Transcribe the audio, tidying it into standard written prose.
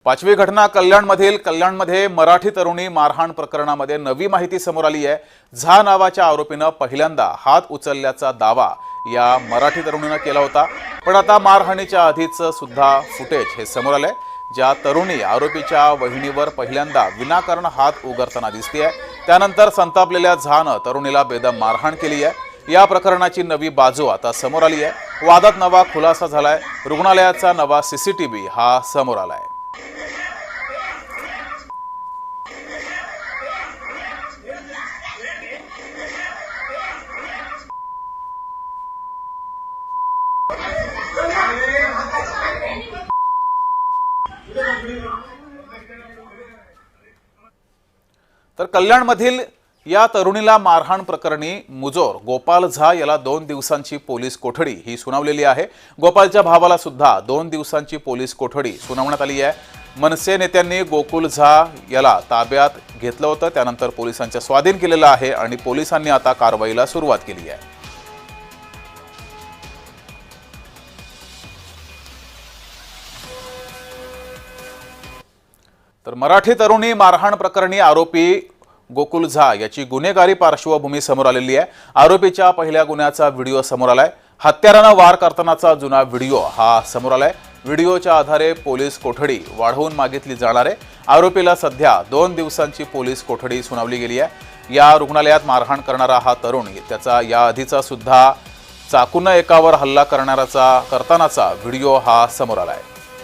पाचवी घटना कल्याणमध्ये मराठी तरुणी मारहाण प्रकरणामध्ये नवी माहिती समोर आली आहे। झा नावाच्या आरोपीनं पहिल्यांदा हात उचलल्याचा दावा या मराठी तरुणीनं केला होता, पण आता मारहाणीच्या आधीचं सुद्धा फुटेज हे समोर आलंय। ज्या तरुणी आरोपीच्या वहिनीवर पहिल्यांदा विनाकारण हात उगारताना दिसतेय, त्यानंतर संतापलेल्या झानं तरुणीला बेदम मारहाण केली आहे। या प्रकरणाची नवी बाजू आता समोर आली आहे। वादात नवा खुलासा झालाय। रुग्णालयाचा नवा सीसीटीव्ही हा समोर आलाय। तर कल्याणमधील या तरुणीला मारहाण प्रकरणी मुजोर गोपाल झा याला 2 दिवसांची पोलीस कोठडी ही सुनावलेली आहे। गोपालच्या भावाला सुद्धा 2 दिवसांची पोलीस कोठडी सुनावण्यात आली आहे। मनसे नेत्यांनी गोकुल झा याला ताब्यात घेतलं होतं, त्यानंतर पोलिसांच्या स्वाधीन केलेलं आहे आणि पोलिसांनी आता कारवाईला सुरुवात केली आहे। तर मराठी तरुणी मारहाण प्रकरणी आरोपी गोकुल झा याची गुन्हेगारी पार्श्वभूमी समोर आलेली आहे। आरोपीच्या पहिल्या गुन्ह्याचा व्हिडिओ समोर आलाय। हत्यारानं वार करतानाचा जुना व्हिडिओ हा समोर आलाय। व्हिडिओच्या आधारे पोलीस कोठडी वाढवून मागितली जाणार आहे। आरोपीला सध्या 2 दिवसांची पोलीस कोठडी सुनावली गेली आहे। या रुग्णालयात मारहाण करणारा हा तरुण त्याचा या आधीचा सुद्धा चाकूने एकावर हल्ला करतानाचा व्हिडिओ हा समोर आलाय।